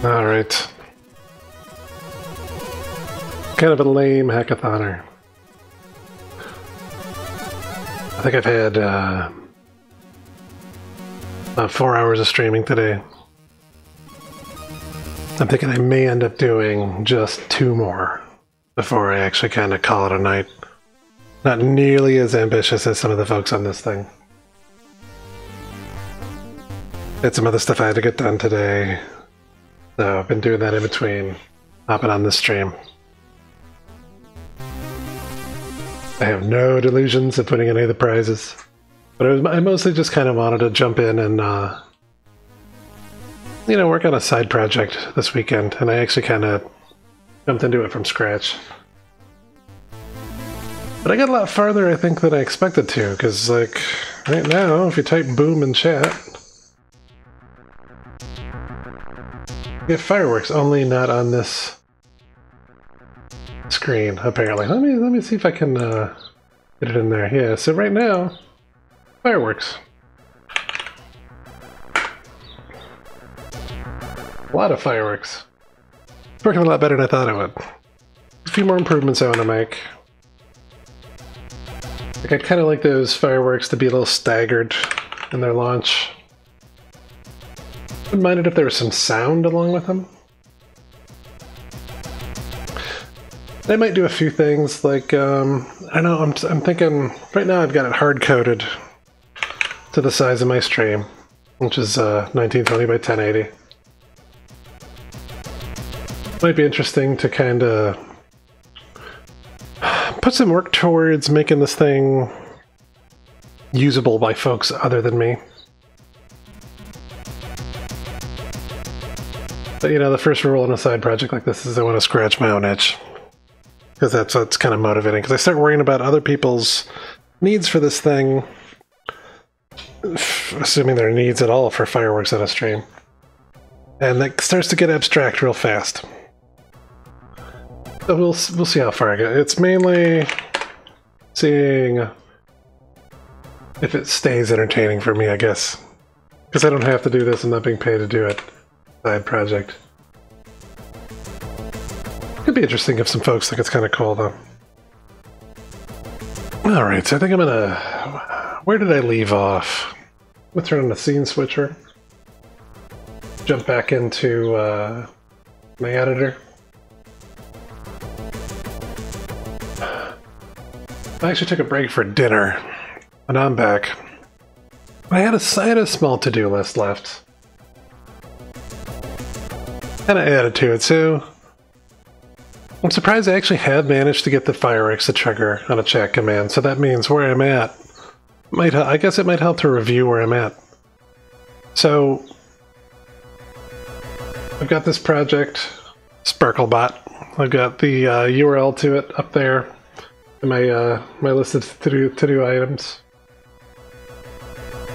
Alright. Kind of a lame hackathoner. I think I've had about 4 hours of streaming today. I'm thinking I may end up doing just 2 more before I actually kind of call it a night. Not nearly as ambitious as some of the folks on this thing. Had some other stuff I had to get done today. So I've been doing that in between hopping on this stream. I have no delusions of winning any of the prizes, but I mostly just kind of wanted to jump in and you know, work on a side project this weekend, and I actually kind of jumped into it from scratch. But I got a lot farther, I think, than I expected to, because like right now, if you type boom in chat, you get fireworks, only not on this screen, apparently. Let me see if I can get it in there. Yeah, so right now, fireworks. A lot of fireworks. It's working a lot better than I thought it would. A few more improvements I want to make. Like, I'd kind of like those fireworks to be a little staggered in their launch. Wouldn't mind it if there was some sound along with them. I might do a few things, like, I know, I'm thinking, right now I've got it hard-coded to the size of my stream, which is 1920 by 1080. Might be interesting to kind of put some work towards making this thing usable by folks other than me. But you know, the first rule in a side project like this is I want to scratch my own itch. Because that's what's kind of motivating. Because I start worrying about other people's needs for this thing, assuming there are needs at all for fireworks on a stream. And that starts to get abstract real fast. So we'll see how far I get. It's mainly seeing if it stays entertaining for me, I guess. Because I don't have to do this, I'm not being paid to do it. Side project. Could be interesting if some folks think it's kind of cool, though. Alright, so I think I'm gonna... Where did I leave off? I'm gonna turn on the scene switcher. Jump back into my editor. I actually took a break for dinner, and I'm back. I had a small to-do list left. And I added to it, so... I'm surprised I actually have managed to get the fireworks to trigger on a chat command, so that means where I'm at, I guess it might help to review where I'm at. So I've got this project, SparkleBot. I've got the URL to it up there in my my list of to-do items.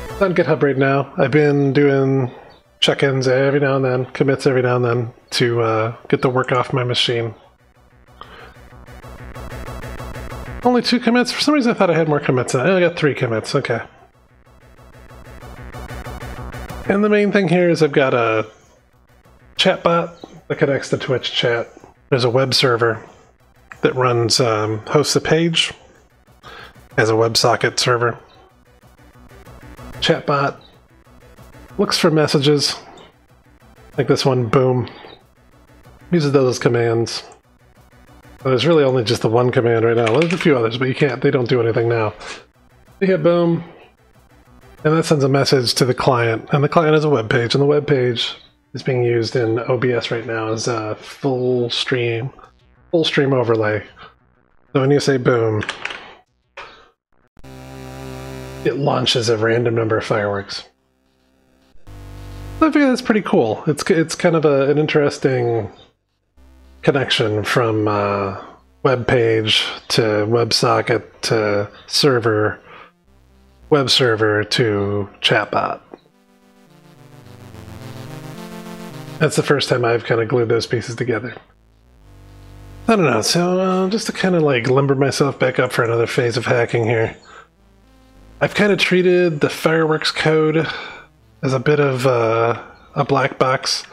It's on GitHub right now. I've been doing check-ins every now and then, commits every now and then to get the work off my machine. Only 2 commits? For some reason I thought I had more commits. I got 3 commits, okay. And the main thing here is I've got a chatbot that connects to Twitch chat. There's a web server that runs, hosts a page, has a WebSocket server. Chatbot looks for messages, like this one, boom. Uses those commands. There's really only just the one command right now. There's a few others, but they don't do anything now. You hit boom, and that sends a message to the client, and the client has a web page, and the web page is being used in OBS right now as a full stream overlay. So when you say boom, it launches a random number of fireworks. I figure that's pretty cool. It's kind of an interesting connection from web page to WebSocket to server, web server to chatbot. That's the first time I've kind of glued those pieces together. I don't know, so just to kind of like limber myself back up for another phase of hacking here. I've kind of treated the fireworks code as a bit of a black box.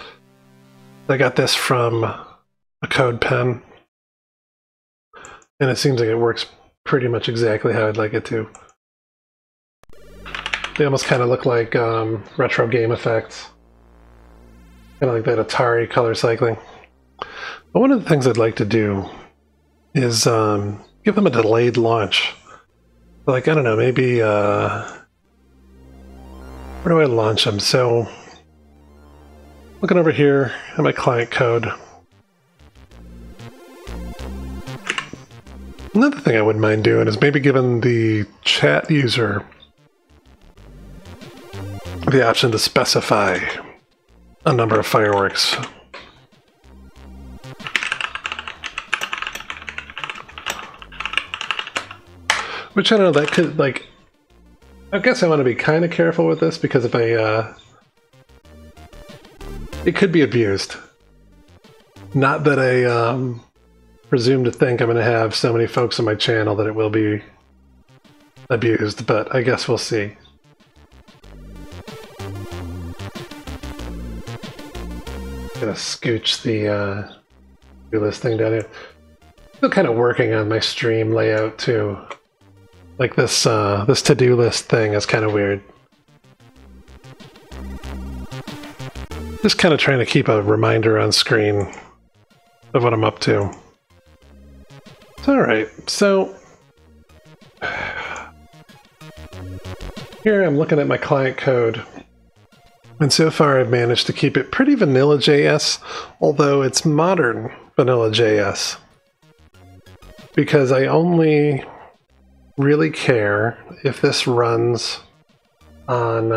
I got this from a code pen, and it seems like it works pretty much exactly how I'd like it to. They almost kind of look like retro game effects, kind of like that Atari color cycling. But one of the things I'd like to do is give them a delayed launch. Like, I don't know, maybe where do I launch them? So looking over here at my client code. Another thing I wouldn't mind doing is maybe giving the chat user the option to specify a number of fireworks. Which, I don't know, that could, like, I guess I want to be kind of careful with this because if I, it could be abused. Not that I, presume to think I'm going to have so many folks on my channel that it will be abused, but I guess we'll see. Gonna scooch the do this thing down here. Still kind of working on my stream layout too. Like this this to-do list thing is kind of weird. Just kind of trying to keep a reminder on screen of what I'm up to. Alright, so here I'm looking at my client code, and so far I've managed to keep it pretty vanilla JS, although it's modern vanilla JS, because I only really care if this runs on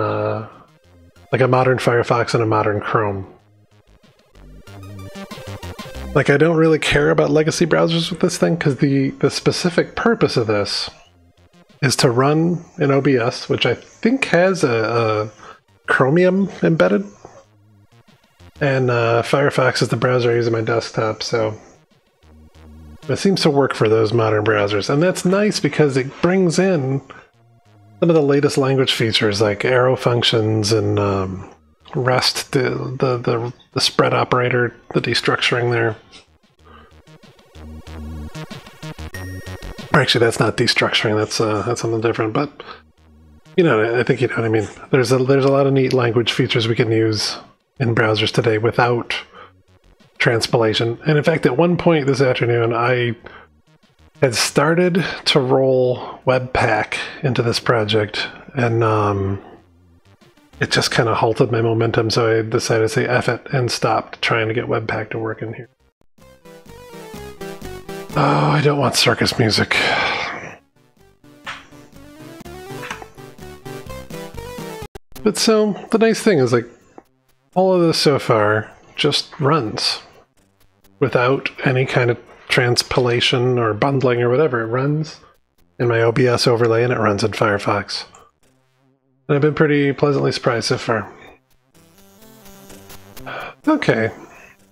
like a modern Firefox and a modern Chrome. Like, I don't really care about legacy browsers with this thing, because the specific purpose of this is to run in OBS, which I think has a Chromium embedded. And Firefox is the browser I use on my desktop, so it seems to work for those modern browsers. And that's nice because it brings in some of the latest language features like arrow functions and REST, the spread operator, the destructuring there. Or actually, that's not destructuring. That's something different. But you know, I think you know what I mean. There's a lot of neat language features we can use in browsers today without transpilation. And in fact, at one point this afternoon, I had started to roll Webpack into this project, and it just kind of halted my momentum, so I decided to say F it and stopped trying to get Webpack to work in here. Oh, I don't want circus music. But so, the nice thing is, like, all of this so far just runs without any kind of transpilation or bundling or whatever. It runs in my OBS overlay and it runs in Firefox. And I've been pretty pleasantly surprised so far. Okay,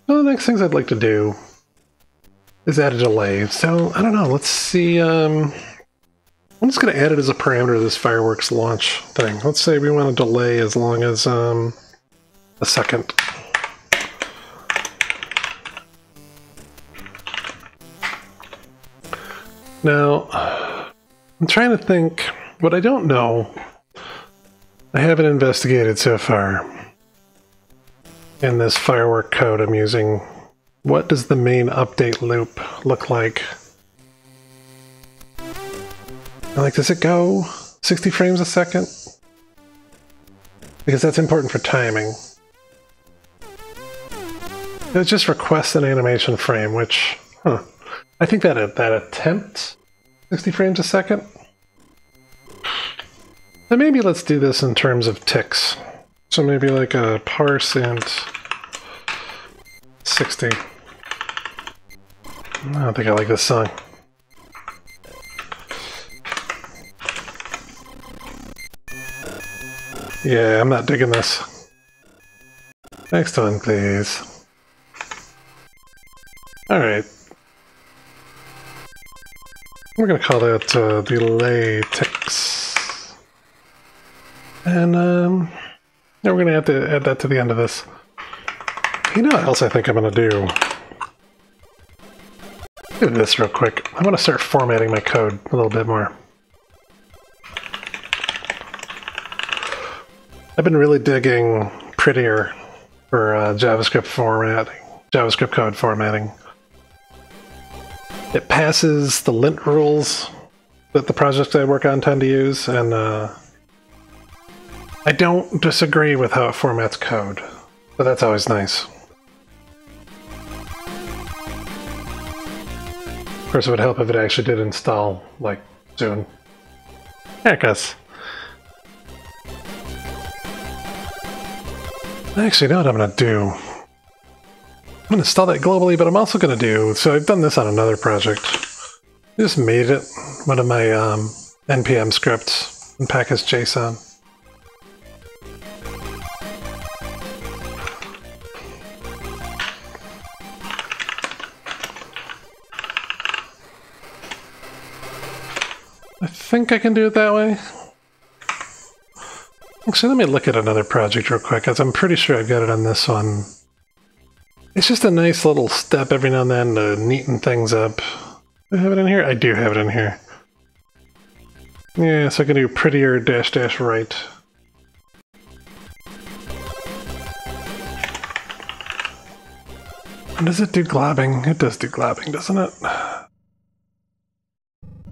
one of the next things I'd like to do is add a delay. So, I don't know, let's see, I'm just going to add it as a parameter to this fireworks launch thing. Let's say we want a delay as long as a second. Now, I'm trying to think, what I don't know, I haven't investigated so far in this firework code I'm using. What does the main update loop look like? Like, does it go 60 frames a second? Because that's important for timing. It just requests an animation frame, which, I think that attempts 60 frames a second. So maybe let's do this in terms of ticks. So maybe like a parse int 60. I don't think I like this song. Yeah, I'm not digging this. Next one, please. Alright. We're gonna call that delay ticks. And yeah, we're gonna have to add that to the end of this. You know what else I think I'm gonna do? Do this real quick. I want to start formatting my code a little bit more. I've been really digging Prettier for JavaScript formatting, JavaScript code formatting. It passes the lint rules that the projects I work on tend to use, and I don't disagree with how it formats code, but that's always nice. Of course, it would help if it actually did install, like, soon. Heckos. Actually, you know what I'm going to do? I'm going to install that globally, but I'm also going to do... So I've done this on another project. I just made it one of my NPM scripts in package.json. I think I can do it that way. Actually, let me look at another project real quick, as I'm pretty sure I've got it on this one. It's just a nice little step every now and then to neaten things up. Do I have it in here? I do have it in here. Yeah, so I can do prettier dash dash right. And does it do globbing? It does do globbing, doesn't it?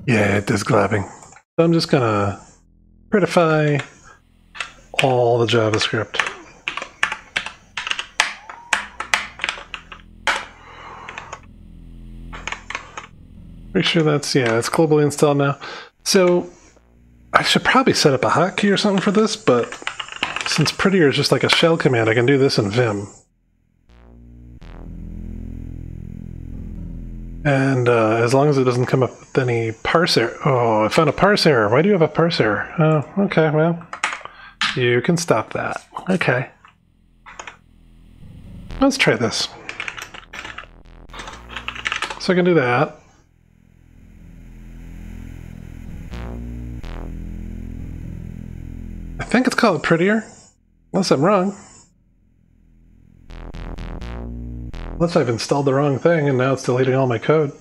Yeah, it does globbing. So I'm just gonna prettify all the JavaScript. Pretty sure that's, yeah, it's globally installed now. So I should probably set up a hotkey or something for this, but since prettier is just like a shell command, I can do this in Vim. And as long as it doesn't come up with any parse error. Oh, I found a parse error. Why do you have a parse error? Oh, okay, well, you can stop that. Okay. Let's try this. So I can do that. I think it's called prettier, unless I'm wrong. Unless I've installed the wrong thing and now it's deleting all my code.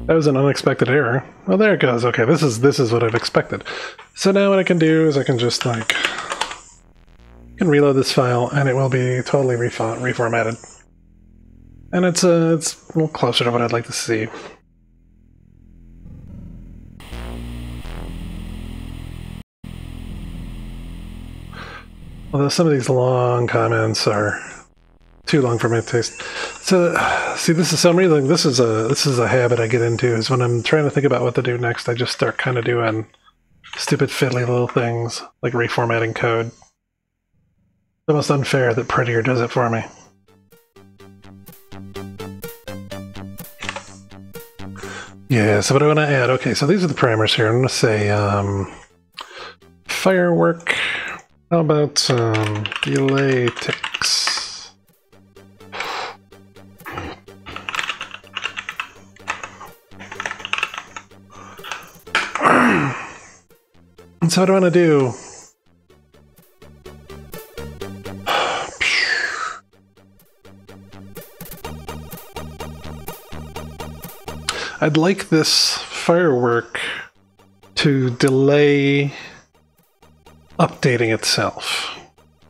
That was an unexpected error. Well, there it goes. Okay, this is what I've expected. So now what I can do is I can just like can reload this file and it will be totally reformatted. And it's a little closer to what I'd like to see. Although some of these long comments are too long for my taste. So, see, this is some reason. This is a habit I get into. Is when I'm trying to think about what to do next, I just start kind of doing stupid fiddly little things like reformatting code. It's almost unfair that Prettier does it for me. Yeah. So what do I want to add? Okay. So these are the parameters here. I'm going to say firework. How about delay ticks? And so what do I want to do? I'd like this firework to delay updating itself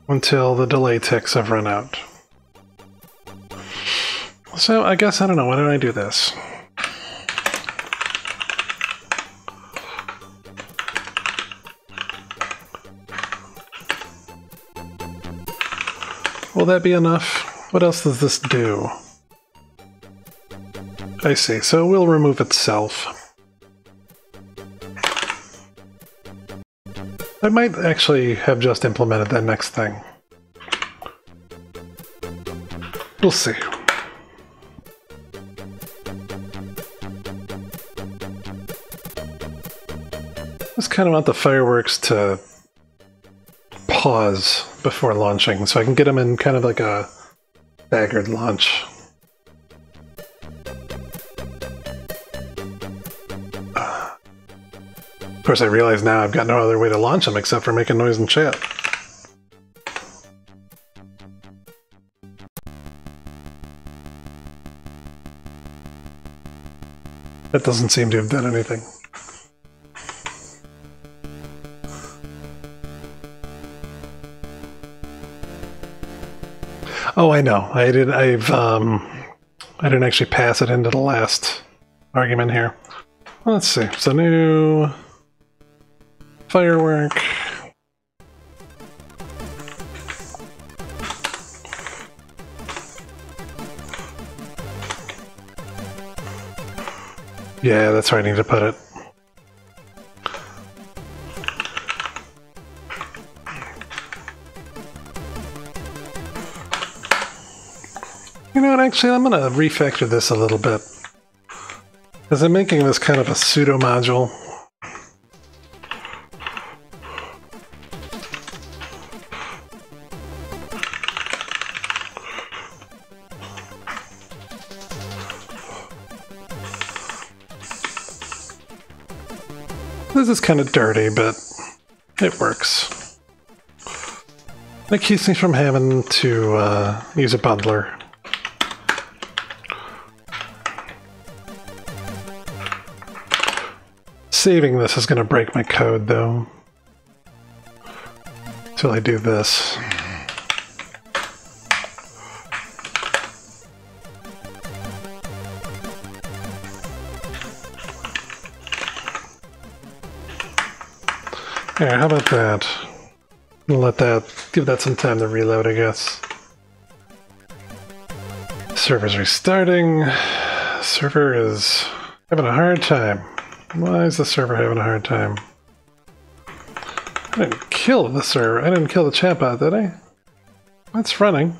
until the delay ticks have run out. So I guess, I don't know, why don't I do this? Will that be enough? What else does this do? I see, so it will remove itself. I might actually have just implemented that next thing. We'll see. Just kind of want the fireworks to pause before launching, so I can get them in kind of like a staggered launch. Of course, I realize now I've got no other way to launch them except for making noise in chat. That doesn't seem to have done anything. Oh, I know. I didn't actually pass it into the last argument here. Let's see. So new firework. Yeah, that's where I need to put it. You know what, actually, I'm going to refactor this a little bit. Because I'm making this kind of a pseudo module. This is kind of dirty, but it works. It keeps me from having to use a bundler. Saving this is going to break my code, though. Until I do this. Yeah, how about that? I'll let that, give that some time to reload, I guess. Server's restarting. Server is having a hard time. Why is the server having a hard time? I didn't kill the server. I didn't kill the chatbot, did I? It's running.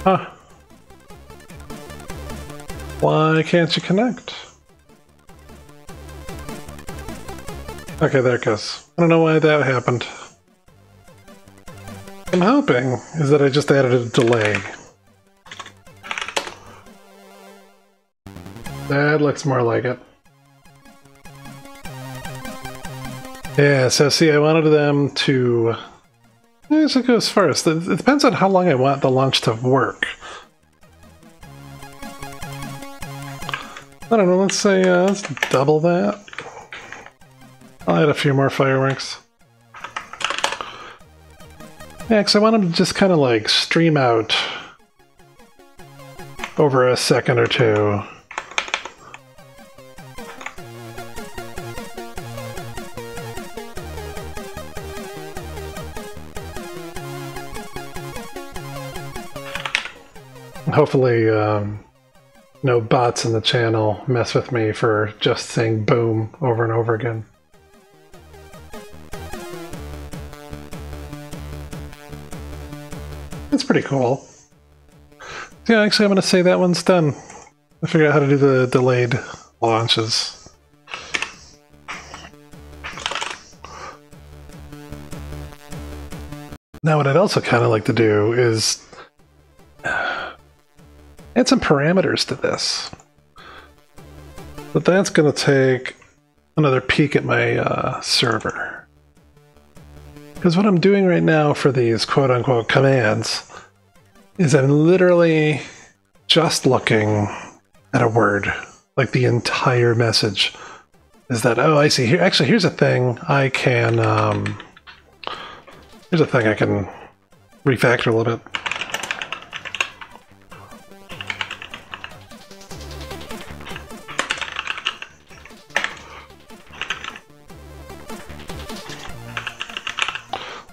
Huh. Why can't you connect? Okay, there it goes. I don't know why that happened. I'm hoping is that I just added a delay. That looks more like it. Yeah, so see, I wanted them to... I should go as far as... It depends on how long I want the launch to work. I don't know, let's say, let's double that. I'll add a few more fireworks. Yeah, because I want them to just kind of like stream out over a second or two. Hopefully, no bots in the channel mess with me for just saying boom over and over again. It's pretty cool. Yeah, actually, I'm going to say that one's done. I figured out how to do the delayed launches. Now, what I'd also kind of like to do is add some parameters to this. But that's going to take another peek at my server. Because what I'm doing right now for these quote-unquote commands is I'm literally just looking at a word, like the entire message. Is that, oh, I see. Here, actually, here's a thing I can, refactor a little bit.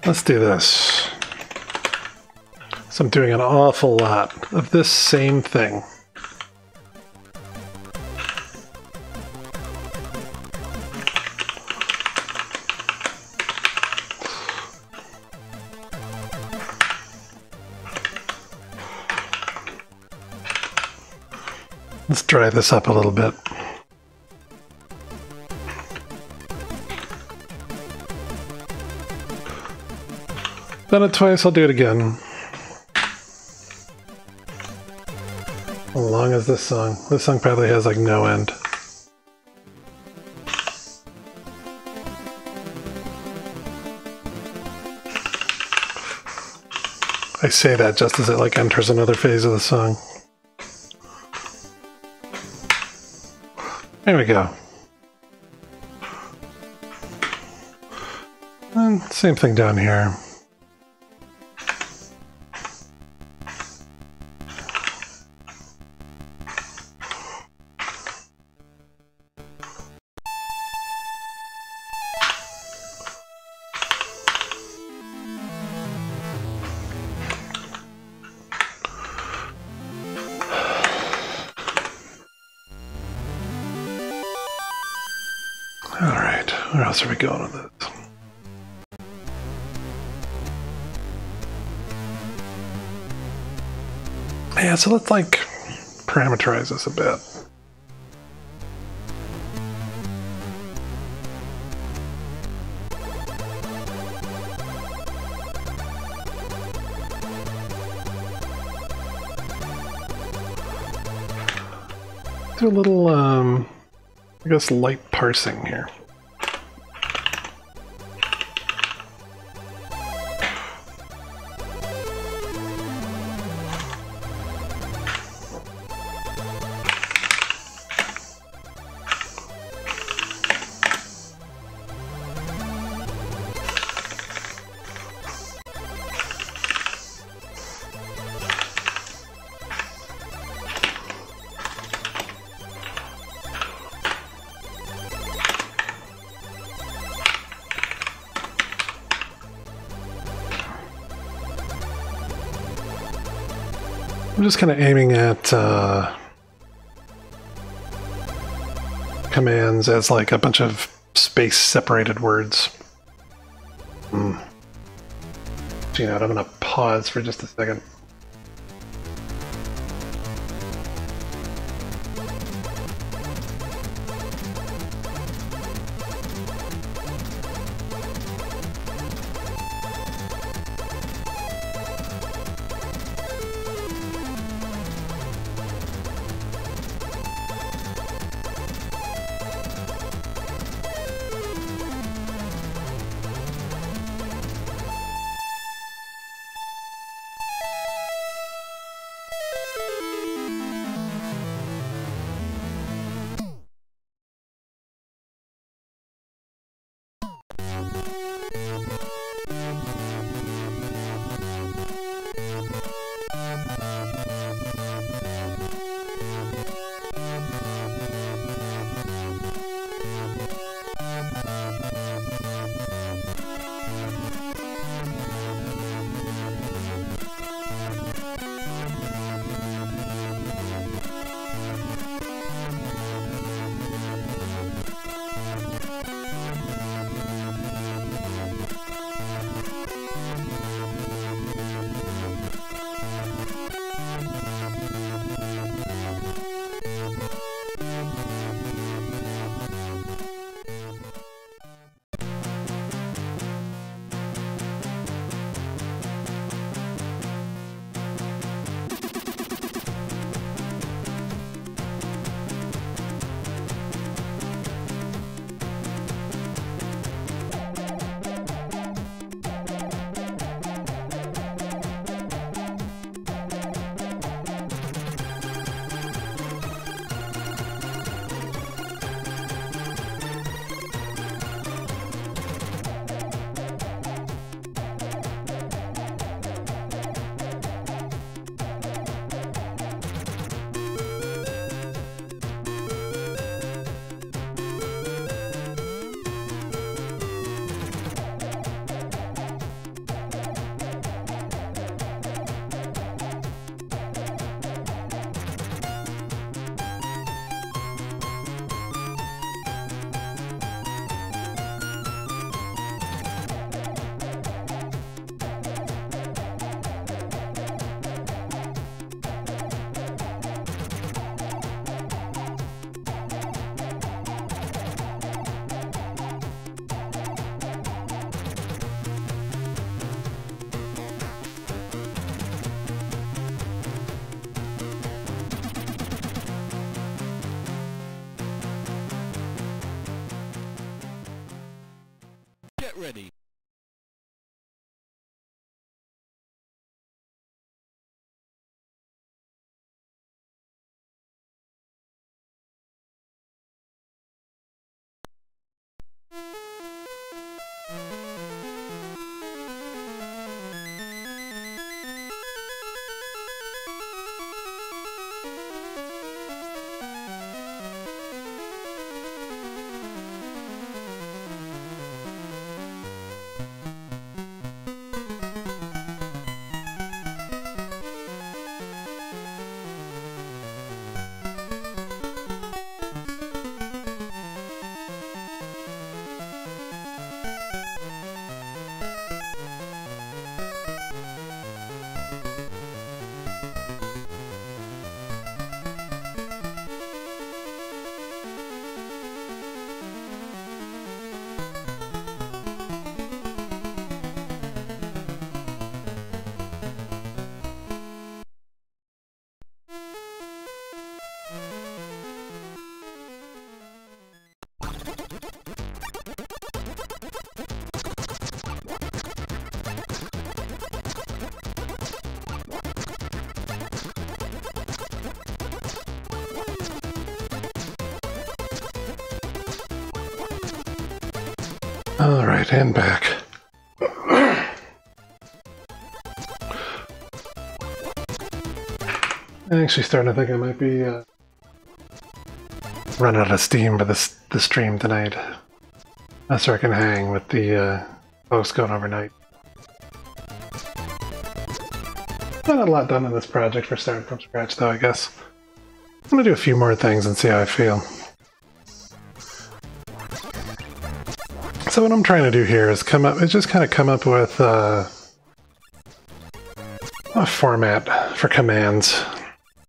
Let's do this. So I'm doing an awful lot of this same thing. Let's dry this up a little bit. Done it twice, I'll do it again. How long is this song? This song probably has like no end. I say that just as it like enters another phase of the song. There we go. And same thing down here. Alright, where else are we going with this? Yeah, so let's like parameterize this a bit. Do a little, I guess, light parsing here. I'm just kind of aiming at commands as like a bunch of space-separated words. You know what, I'm going to pause for just a second. Alright, and back. I'm actually starting to think I might be running out of steam for the stream tonight. That's where I can hang with the folks going overnight. Not a lot done in this project for starting from scratch, though, I guess. I'm gonna do a few more things and see how I feel. So what I'm trying to do here is come up with a format for commands,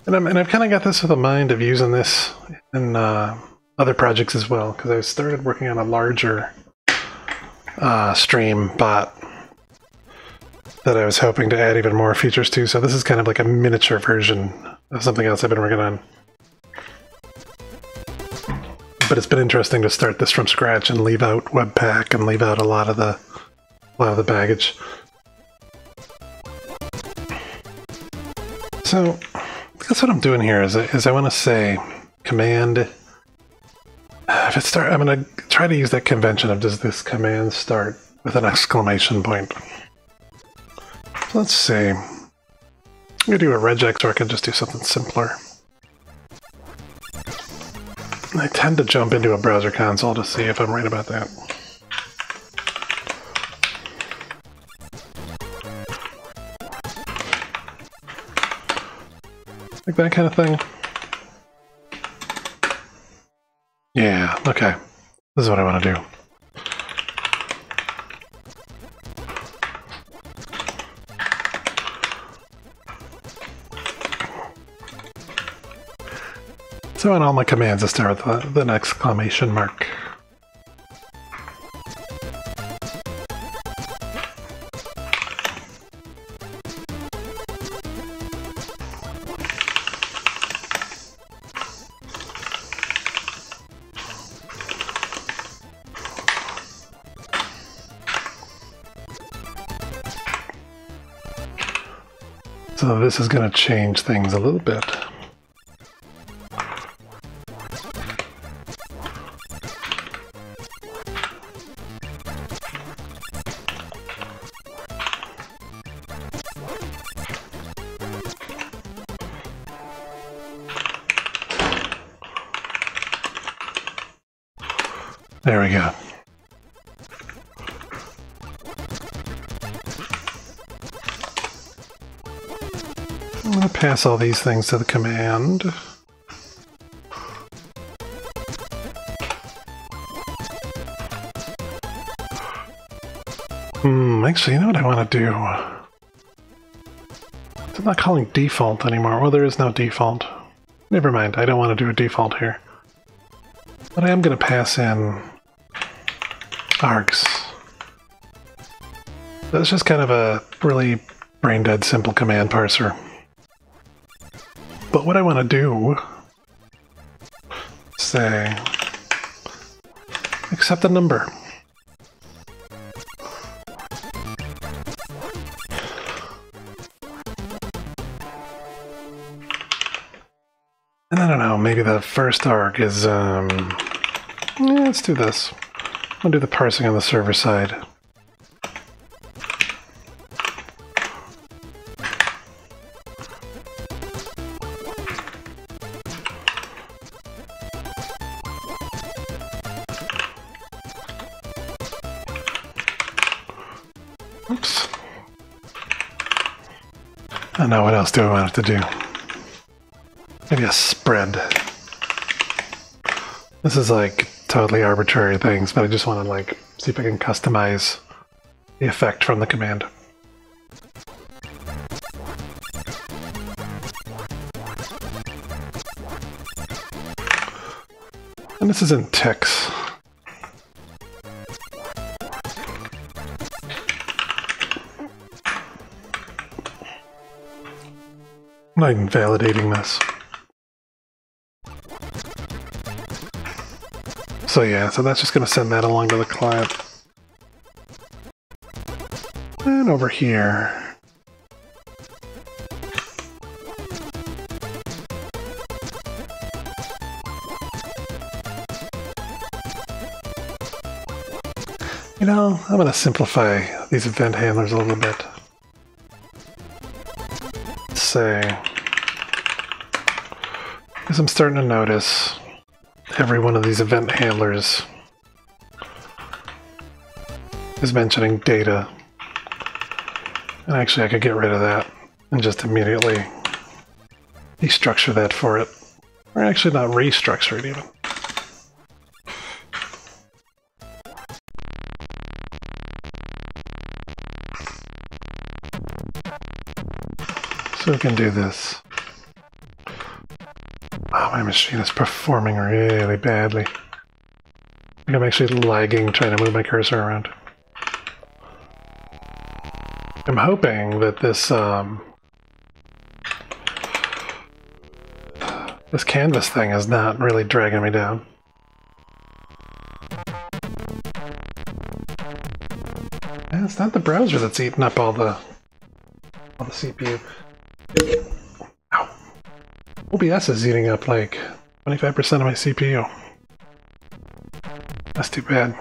and I've kind of got this with a mind of using this in other projects as well, because I started working on a larger stream bot that I was hoping to add even more features to. So this is kind of like a miniature version of something else I've been working on. But it's been interesting to start this from scratch and leave out Webpack and leave out a lot of the baggage. So that's what I'm doing here. Is I want to say command. If it start, I'm going to try to use that convention of does this command start with an exclamation point. So let's see. I'm going to do a regex, or I can just do something simpler. I tend to jump into a browser console to see if I'm right about that. Like that kind of thing. Yeah, okay. This is what I want to do. So I want all my commands to start with an exclamation mark. So this is going to change things a little bit. There we go. I'm going to pass all these things to the command. Actually, you know what I want to do? I'm not calling default anymore. Well, there is no default. Never mind, I don't want to do a default here. But I am going to pass in args. That's just kind of a really brain-dead simple command parser. But what I want to do, say, accept a number. And I don't know, maybe the first arg is, yeah, let's do this. I'll do the parsing on the server side. Oops. I know, what else do I want it to do? Maybe a spread. This is like totally arbitrary things, but I just want to like see if I can customize the effect from the command. And this is in ticks. I'm not even validating this. So yeah, so that's just going to send that along to the client. And over here. You know, I'm going to simplify these event handlers a little bit. Let's say, because I'm starting to notice every one of these event handlers is mentioning data. And actually I could get rid of that and just immediately destructure that for it. Or actually not restructure it even. So we can do this. Oh, my machine is performing really badly. I'm actually lagging trying to move my cursor around. I'm hoping that this this canvas thing is not really dragging me down. And it's not the browser that's eating up all the CPU. Ow. OBS is eating up like 25% of my CPU. That's too bad.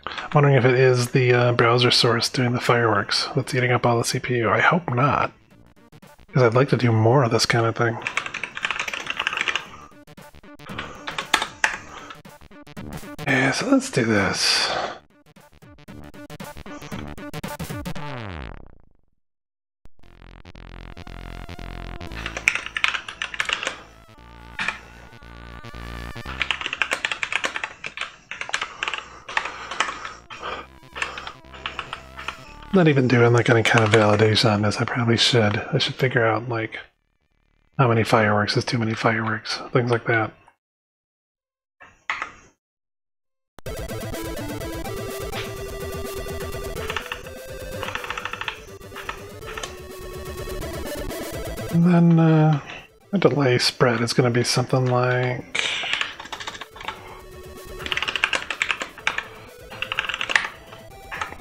I'm wondering if it is the browser source doing the fireworks that's eating up all the CPU. I hope not, because I'd like to do more of this kind of thing. Yeah, so let's do this. Not even doing like any kind of validation on this. I probably should. I should figure out like how many fireworks is too many fireworks, things like that. And then the delay spread is going to be something like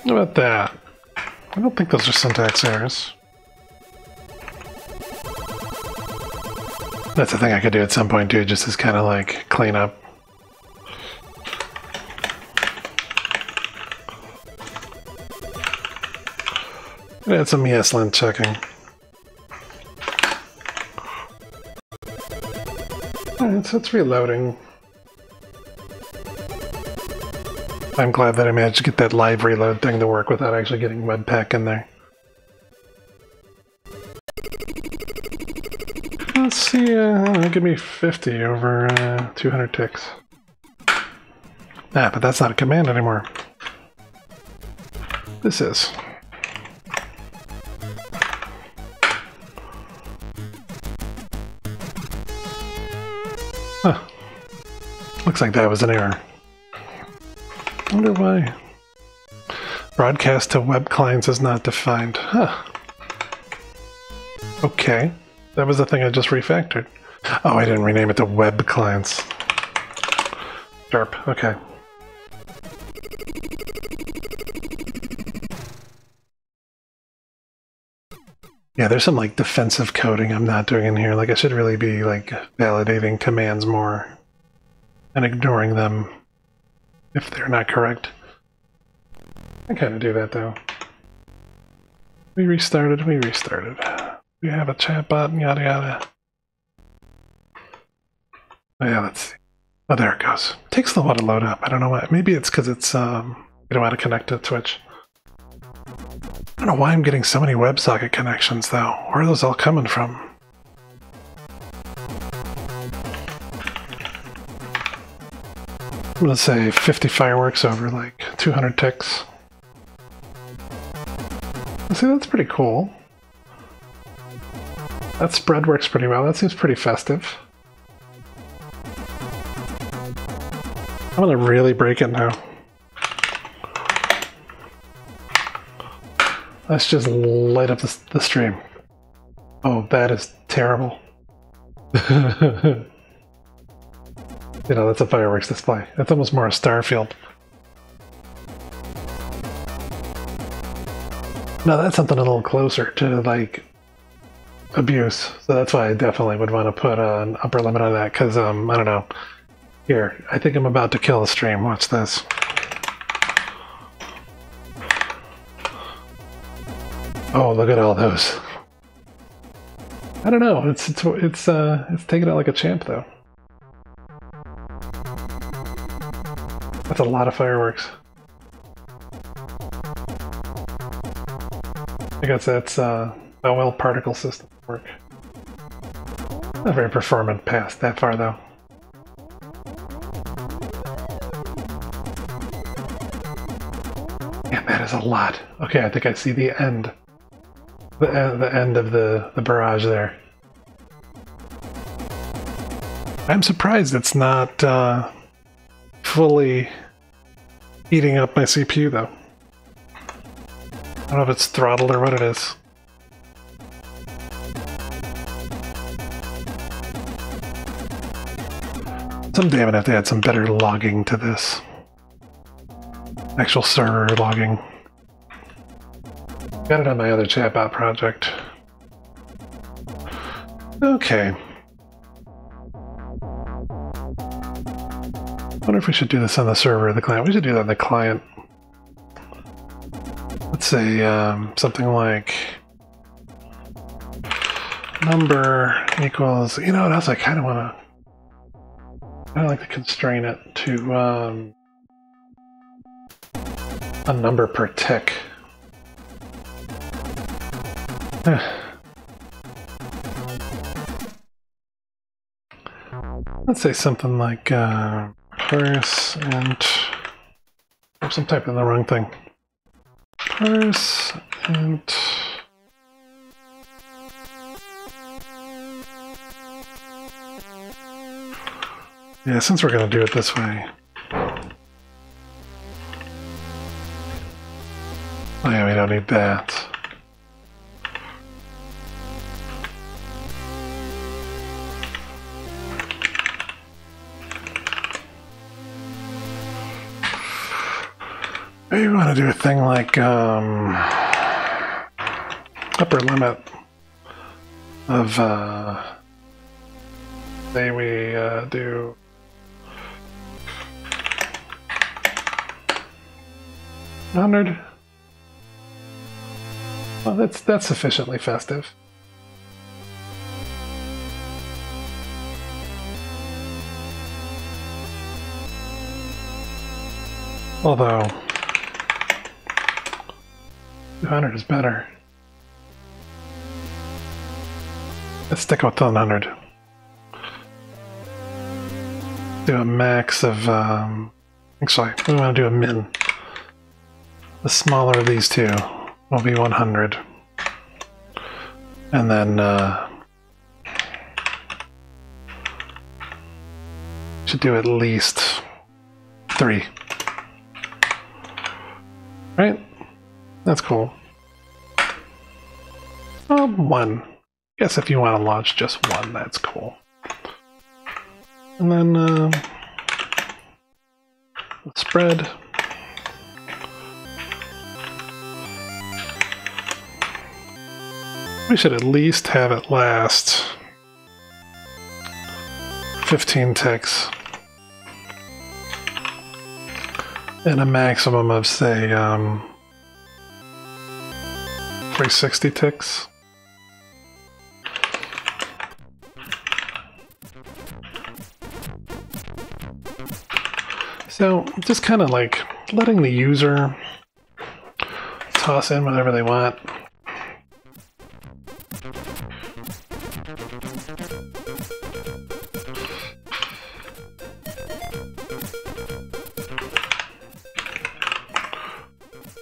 how about that? I don't think those are syntax errors. That's the thing I could do at some point too, just as kind of like clean up. Add some ESLint checking. Alright, so it's reloading. I'm glad that I managed to get that live reload thing to work without actually getting Webpack in there. Let's see, give me 50 over 200 ticks. Ah, but that's not a command anymore. This is. Huh. Looks like that was an error. I wonder why. Broadcast to web clients is not defined. Huh. Okay. That was the thing I just refactored. Oh, I didn't rename it to web clients. Derp. Okay. Yeah, there's some like defensive coding I'm not doing in here. Like I should really be like validating commands more and ignoring them if they're not correct. I kind of do that though. We restarted. We have a chatbot and yada yada. Oh yeah, let's see. Oh, there it goes. It takes a while to load up. I don't know why. Maybe it's because it's I don't want to connect to Twitch. I don't know why I'm getting so many WebSocket connections, though. Where are those all coming from? I'm gonna say 50 fireworks over like 200 ticks. See, that's pretty cool. That spread works pretty well. That seems pretty festive. I'm gonna really break it now. Let's just light up the stream. Oh, that is terrible. You know, that's a fireworks display. That's almost more a star field. No, that's something a little closer to, like, abuse. So that's why I definitely would want to put an upper limit on that, because, I don't know. Here, I think I'm about to kill the stream. Watch this. Oh, look at all those. I don't know. It's taking it like a champ, though. That's a lot of fireworks. I guess that's how well particle systems work. Not very performant past that far, though. Man, that is a lot. Okay, I think I see the end. The end of the barrage there. I'm surprised it's not fully eating up my CPU, though. I don't know if it's throttled or what it is. Someday I'm gonna have to add some better logging to this. Actual server logging. Got it on my other chatbot project. Okay. I wonder if we should do this on the server or the client. We should do that on the client. Let's say something like number equals, you know what else I kind of want to, I like to constrain it to a number per tick. Let's say something like parse int. Oops, I'm typing the wrong thing. Parse int. Yeah, since we're going to do it this way. Oh yeah, we don't need that. Maybe we want to do a thing like upper limit of say we do 100. Well, that's sufficiently festive. Although 200 is better. Let's stick with 100. Do a max of, actually, we want to do a min. The smaller of these two will be 100. And then, should do at least 3. Right? That's cool. 1. Guess if you want to launch just 1, that's cool. And then spread. We should at least have it last 15 ticks. And a maximum of, say, 360 ticks. So just kind of like letting the user toss in whatever they want.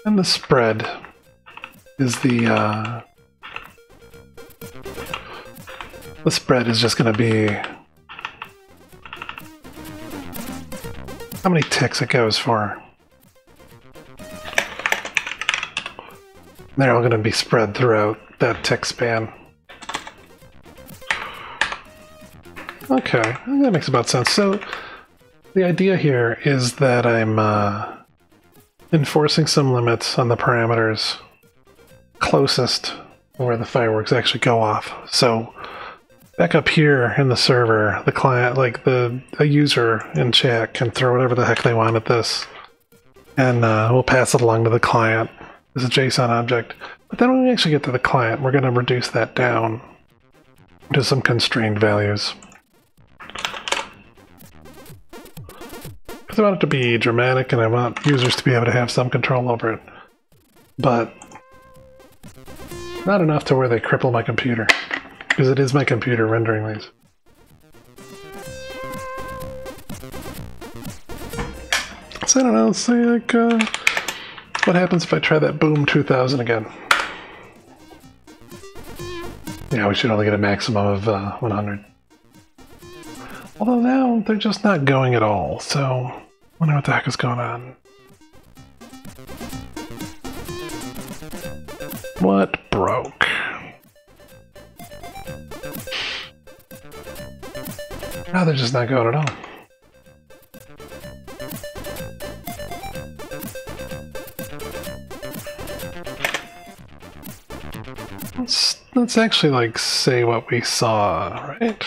And the spread is the spread is just going to be how many ticks it goes for. They're all going to be spread throughout that tick span. Okay, I think that makes about sense. So the idea here is that I'm enforcing some limits on the parameters closest where the fireworks actually go off. So back up here in the server, the client, like a user in chat can throw whatever the heck they want at this, and we'll pass it along to the client as a JSON object. But then when we actually get to the client, we're going to reduce that down to some constrained values. Because I want it to be dramatic and I want users to be able to have some control over it. But not enough to where they cripple my computer. Because it is my computer rendering these. So I don't know, let's say like, what happens if I try that Boom 2000 again? Yeah, we should only get a maximum of 100. Although now they're just not going at all, so I wonder what the heck is going on. What broke? Now they're just not going at all. Let's actually like say what we saw, right?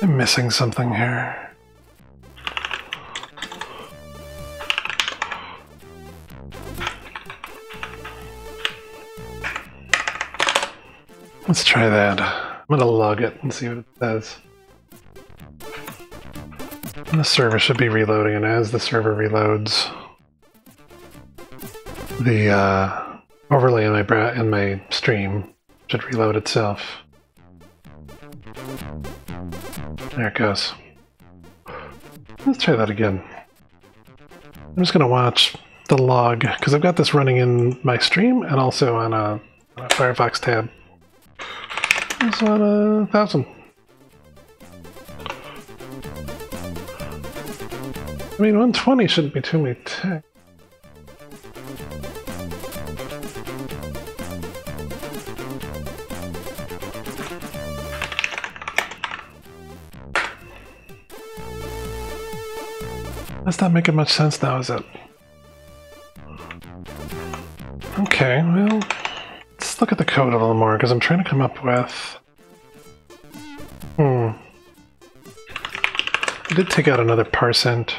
I'm missing something here. Let's try that. I'm gonna log it and see what it says. And the server should be reloading, and as the server reloads, the overlay in my stream should reload itself. There it goes. Let's try that again. I'm just gonna watch the log, because I've got this running in my stream and also on a Firefox tab. It's on 1,000. I mean, 120 shouldn't be too many ticks. That's not making much sense now, is it? Okay, well, let's look at the code a little more, because I'm trying to come up with... I did take out another %.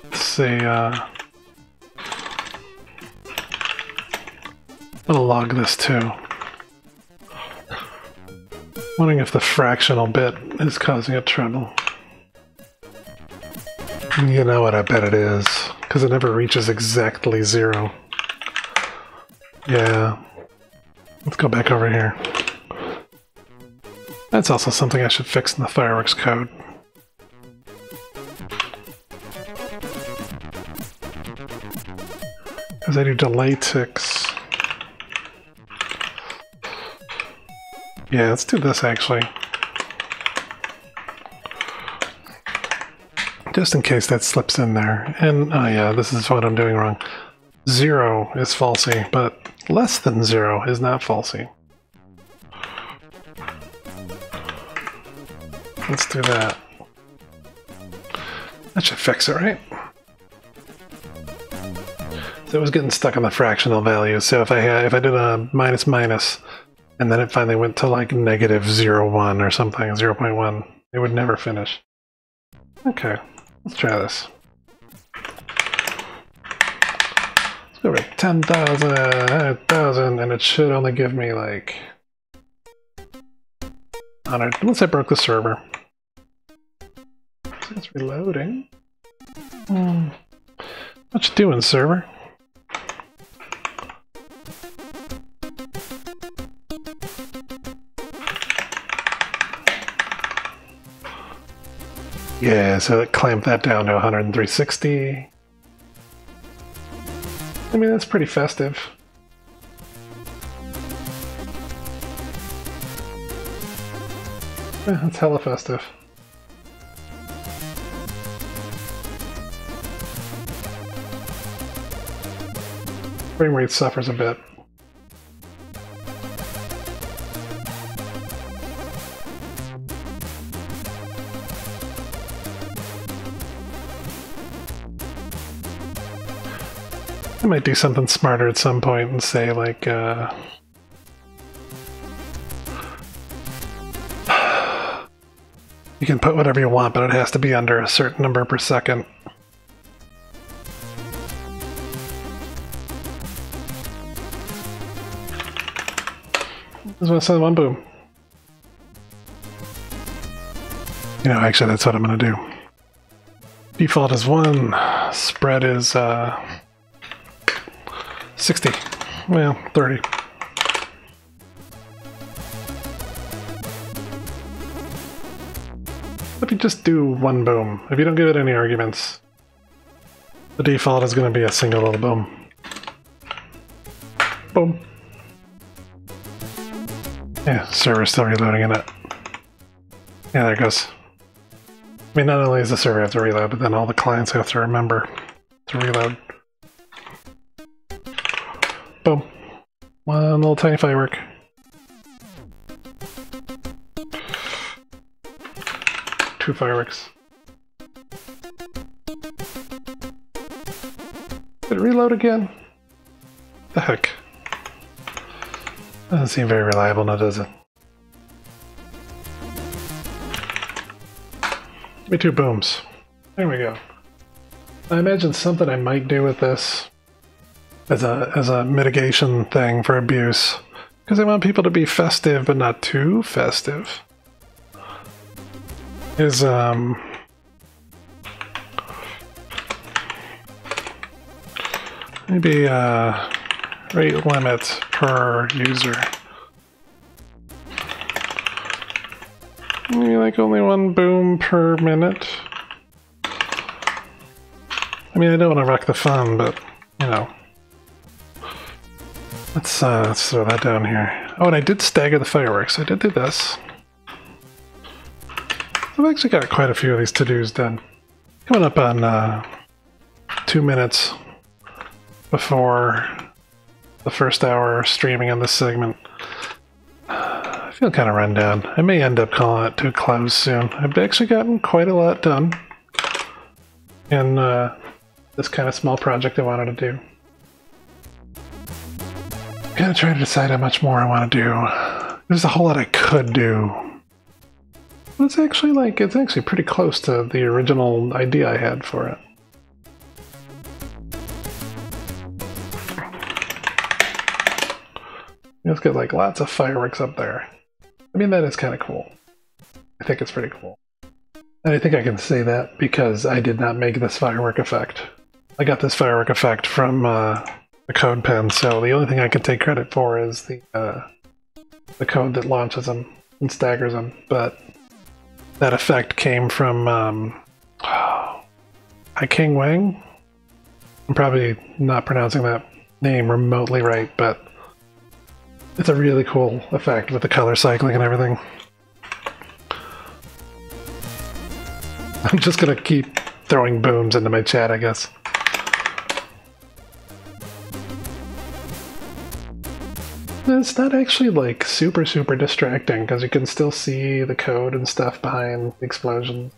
Let's see, I'm gonna log this too. Wondering if the fractional bit is causing it trouble. You know what, I bet it is, because it never reaches exactly 0. Yeah. Let's go back over here. That's also something I should fix in the fireworks code. Because I do delay ticks. Yeah, let's do this actually. Just in case that slips in there. And, oh yeah, this is what I'm doing wrong. 0 is falsy, but less than 0 is not falsy. Let's do that. That should fix it, right? So it was getting stuck on the fractional value, so if I did a minus minus, and then it finally went to like negative 0.1 or something, 0.1, it would never finish. Okay. Let's try this. Let's Over 10,000, 100,000, and it should only give me like 100. Unless I broke the server. It's reloading. What you doing, server? Yeah, so it clamped that down to 103.60. I mean, that's pretty festive. Yeah, that's hella festive. Frame rate suffers a bit. I might do something smarter at some point and say like, you can put whatever you want, but it has to be under a certain number per second. Just want to send one boom. You know, actually, that's what I'm going to do. Default is 1. Spread is 60. Well, 30. If you just do one boom, if you don't give it any arguments, the default is going to be a single little boom. Boom. Yeah, server's still reloading in it. Yeah, there it goes. I mean, not only does the server have to reload, but then all the clients have to remember to reload. Boom. One little tiny firework. Two fireworks. Did it reload again? The heck? Doesn't seem very reliable now, does it? Give me 2 booms. There we go. I imagine something I might do with this as a mitigation thing for abuse, because I want people to be festive but not too festive, is maybe rate limit per user. Maybe like only 1 boom per minute. I mean, I don't want to wreck the fun, but you know. Let's throw that down here. Oh, and I did stagger the fireworks. I did do this. I've actually got quite a few of these to-dos done. Coming up on 2 minutes before the first hour streaming on this segment. I feel kind of run down. I may end up calling it to a close soon. I've actually gotten quite a lot done in this kind of small project I wanted to do. Gotta try to decide how much more I want to do. There's a whole lot I could do. But it's actually pretty close to the original idea I had for it. Let's get like lots of fireworks up there. I mean, that is kind of cool. I think it's pretty cool. And I think I can say that because I did not make this firework effect. I got this firework effect from the code pen, so the only thing I can take credit for is the code that launches them and staggers them. But that effect came from Hackalong. I'm probably not pronouncing that name remotely right, but it's a really cool effect with the color cycling and everything. I'm just gonna keep throwing booms into my chat, I guess. It's not actually like super distracting because you can still see the code and stuff behind the explosion.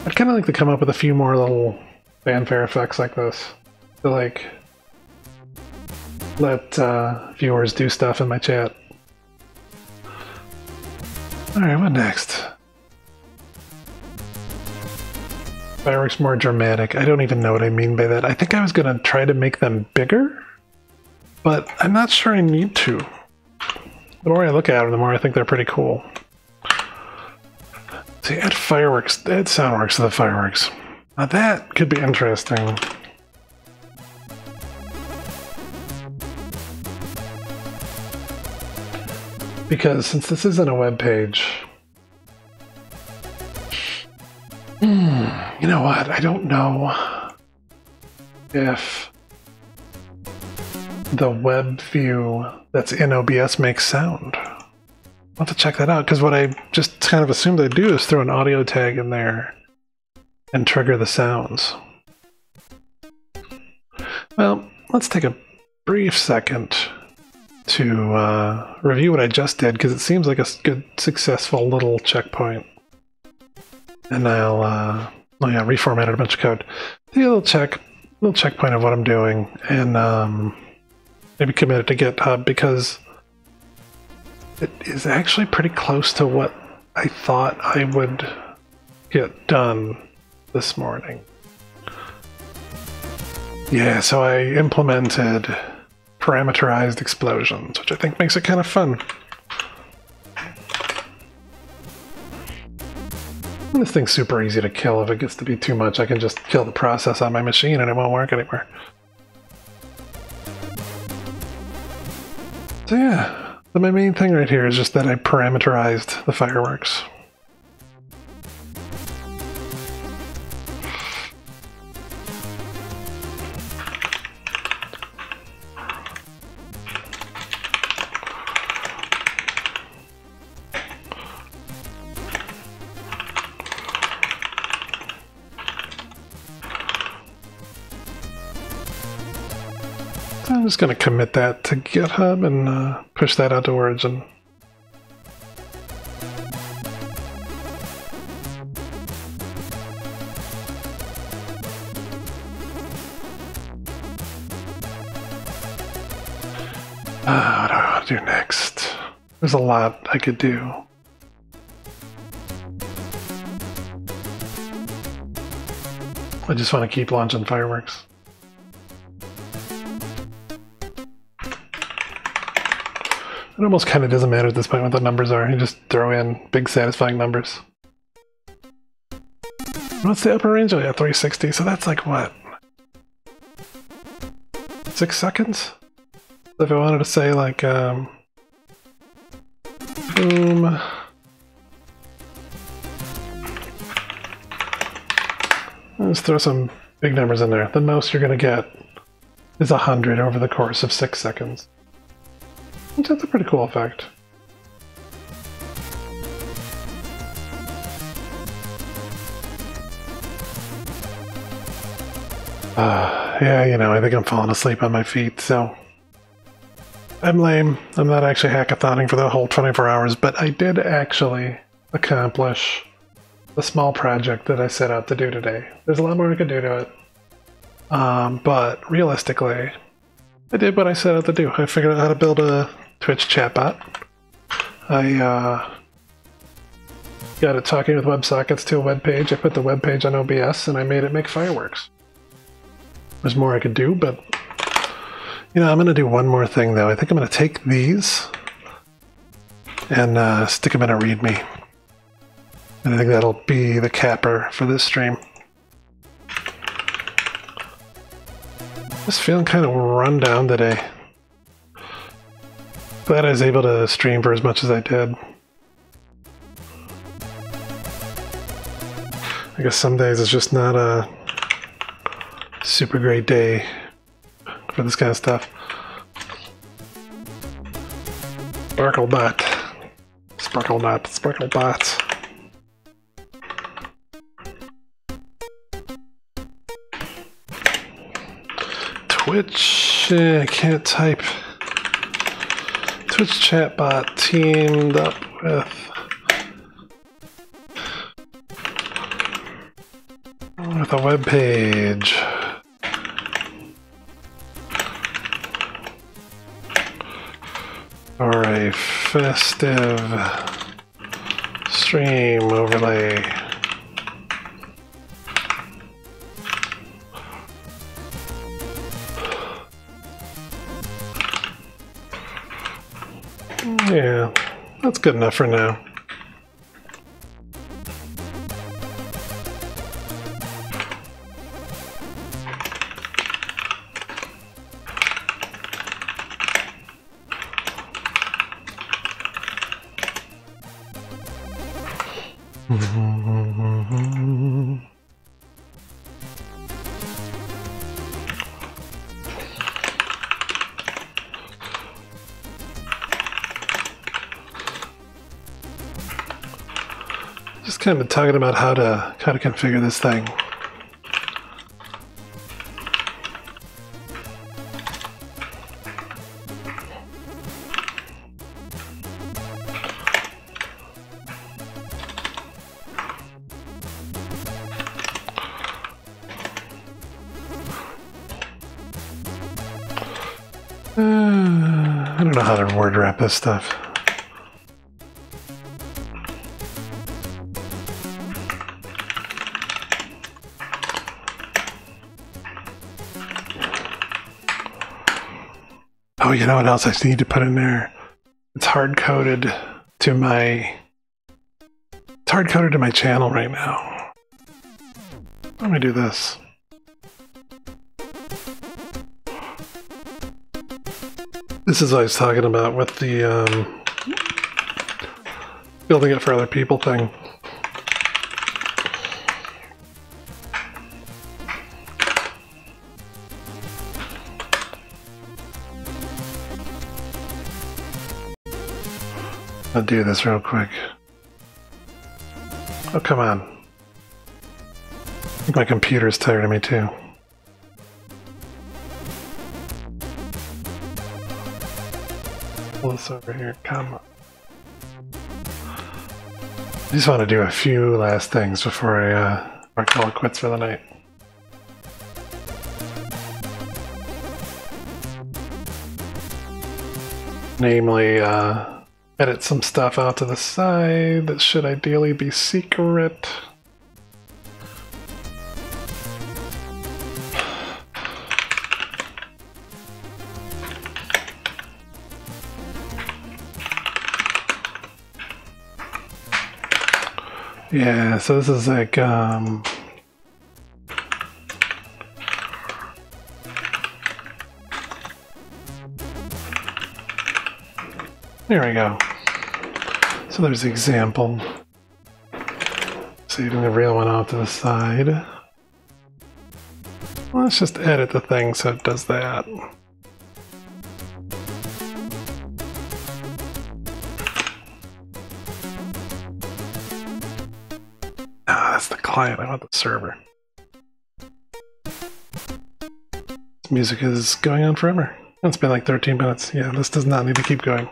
I'd kind of like to come up with a few more little fanfare effects like this to like let viewers do stuff in my chat. Alright, what next? Fireworks more dramatic. I don't even know what I mean by that. I think I was going to try to make them bigger, but I'm not sure I need to. The more I look at them, the more I think they're pretty cool. See, add fireworks, add soundworks to the fireworks. Now that could be interesting. Because since this isn't a web page, you know what? I don't know if the web view that's in OBS makes sound. I'll have to check that out, because what I just kind of assumed I'd do is throw an audio tag in there and trigger the sounds. Well, let's take a brief second to review what I just did, because it seems like a good, successful little checkpoint. And I'll oh yeah, reformatted a bunch of code. Do a little checkpoint of what I'm doing, and maybe commit it to GitHub, because it is actually pretty close to what I thought I would get done this morning. Yeah, so I implemented parameterized explosions, which I think makes it kind of fun. And this thing's super easy to kill. If it gets to be too much, I can just kill the process on my machine and it won't work anymore. So yeah, my main thing right here is just that I parameterized the fireworks. I'm just going to commit that to GitHub and push that out to Origin. What do I want to do next? There's a lot I could do. I just want to keep launching fireworks. It almost kind of doesn't matter at this point what the numbers are. You just throw in big satisfying numbers. What's the upper range? Oh yeah, 360. So that's like what? 6 seconds? If I wanted to say like, boom. Let's throw some big numbers in there. The most you're going to get is 100 over the course of 6 seconds. Which that's a pretty cool effect. Yeah, you know, I think I'm falling asleep on my feet, so I'm lame. I'm not actually hackathoning for the whole 24 hours, but I did actually accomplish the small project that I set out to do today. There's a lot more I could do to it, but realistically, I did what I set out to do. I figured out how to build a Twitch chatbot. I got it talking with WebSockets to a web page. I put the web page on OBS and I made it make fireworks. There's more I could do, but you know, I'm going to do one more thing though. I think I'm going to take these and stick them in a README. And I think that'll be the capper for this stream. Just feeling kind of run down today. Glad I was able to stream for as much as I did. I guess some days it's just not a super great day for this kind of stuff. Sparklebot. Sparklebot. Sparklebot. Twitch, I can't type. Twitch chatbot teamed up with a web page. Or a festive stream overlay. Yeah, that's good enough for now. Just kind of talking about how to configure this thing. I don't know how to word wrap this stuff. Oh, you know what else I need to put in there? It's hard-coded to my... It's hard-coded to my channel right now. Let me do this. This is what I was talking about with the building it for other people thing. I'll do this real quick. Oh, come on. My computer's tired of me too. Pull this over here, come on. I just want to do a few last things before I call it quits for the night. Namely, edit some stuff out to the side that should ideally be secret. Yeah, so this is like, there we go. So there's the example. Saving the real one out to the side. Let's just edit the thing so it does that. Ah, that's the client. I want the server. This music is going on forever. It's been like 13 minutes. Yeah, this does not need to keep going.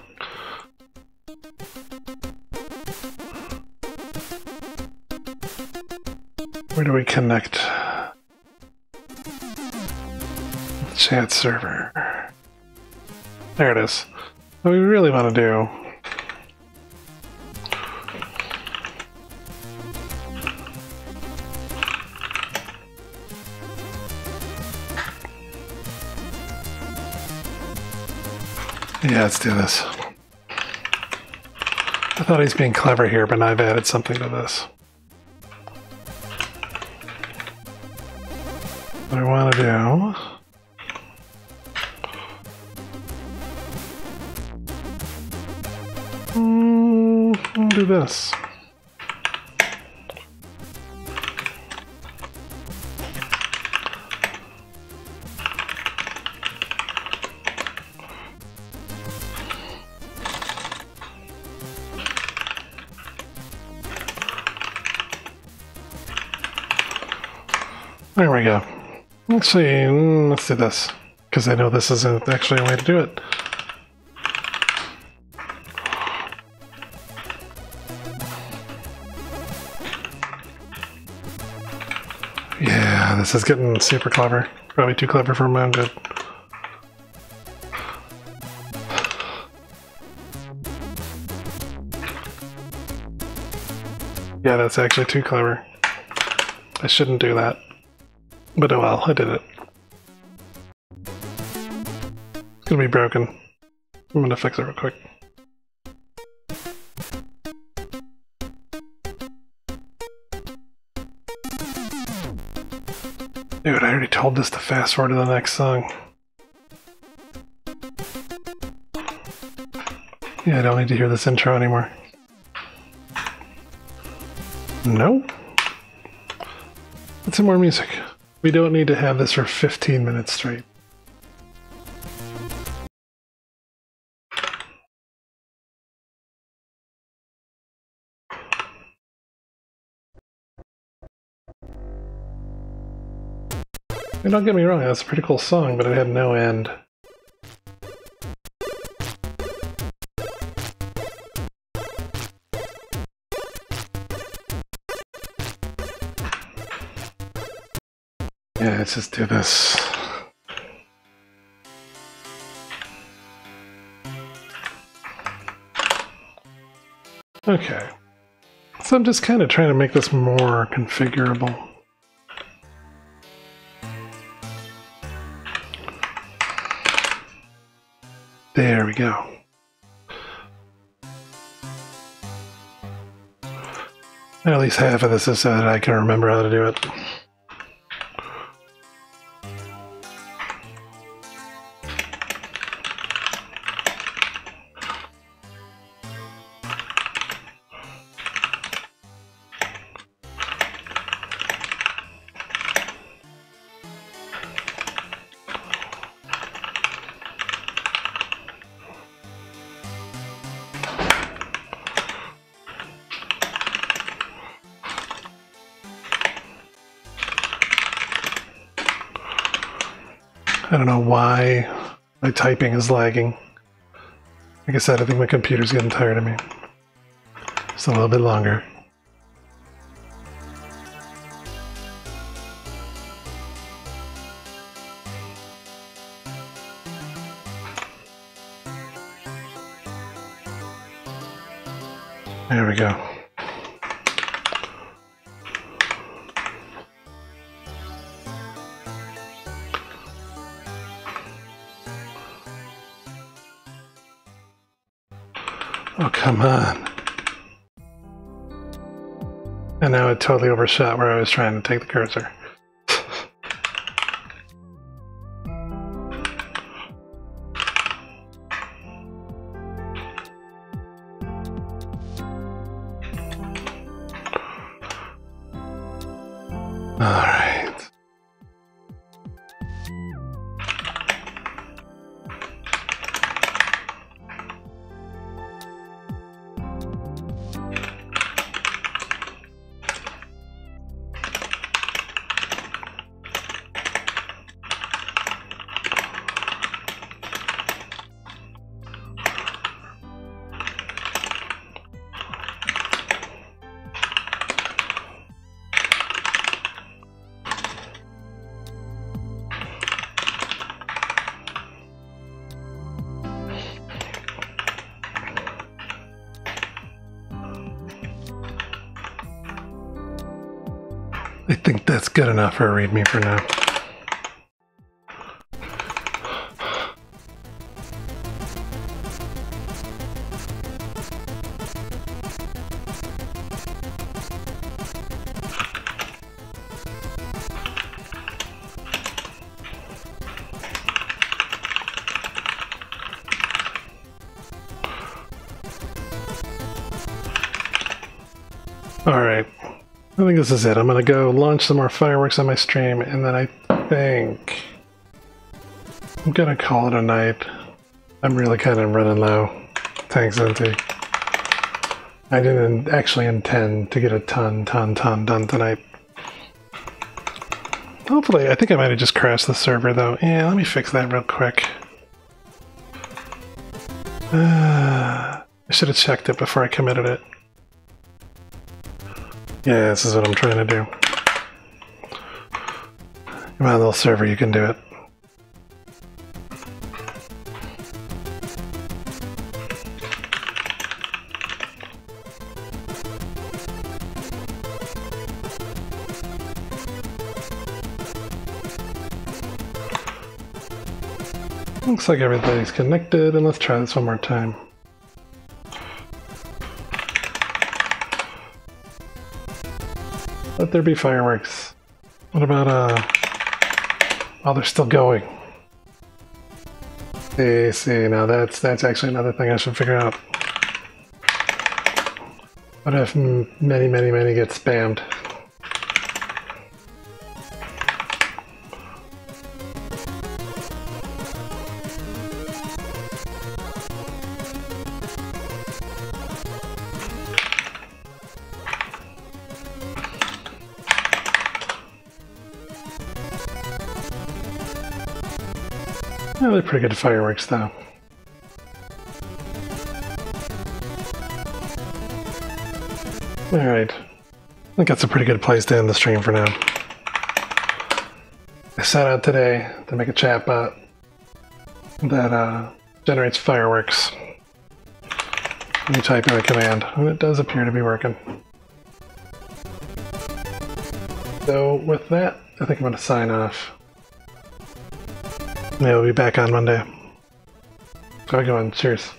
Where do we connect the chat server? There it is. What we really want to do yeah, let's do this. I thought he's being clever here, but I've added something to this. What I want to do I'll do this. There we go. Actually, let's do this, because I know this isn't actually a way to do it. Yeah, this is getting super clever. Probably too clever for my own good. Yeah, that's actually too clever. I shouldn't do that. But oh well, I did it. It's gonna be broken. I'm gonna fix it real quick. Dude, I already told this to fast forward to the next song. Yeah, I don't need to hear this intro anymore. No. Let's some more music. We don't need to have this for 15 minutes straight. And don't get me wrong, that's a pretty cool song, but it had no end. Yeah, let's just do this. Okay. So I'm just kind of trying to make this more configurable. There we go. At least half of this is so that I can remember how to do it. I don't know why my typing is lagging. Like I said, I think my computer's getting tired of me. Just a little bit longer. There we go. Oh, come on. And now it totally overshot where I was trying to take the cursor. All right. I think that's good enough for a readme for now. All right. I think this is it. I'm going to go launch some more fireworks on my stream, and then I think I'm going to call it a night. I'm really kind of running low. Thanks, Zinti. I didn't actually intend to get a ton done tonight. Hopefully, I think I might have just crashed the server, though. Yeah, let me fix that real quick. I should have checked it before I committed it. Yeah, this is what I'm trying to do. Come on, little server, you can do it. Looks like everybody's connected, and let's try this one more time. Let there be fireworks. What about while they're still going. See, now that's actually another thing I should figure out. What if many get spammed? Yeah, they're pretty good fireworks, though. Alright. I think that's a pretty good place to end the stream for now. I set out today to make a chatbot that generates fireworks. You type in a command, and it does appear to be working. So with that, I think I'm going to sign off. Yeah, we'll be back on Monday. So I go on. Cheers.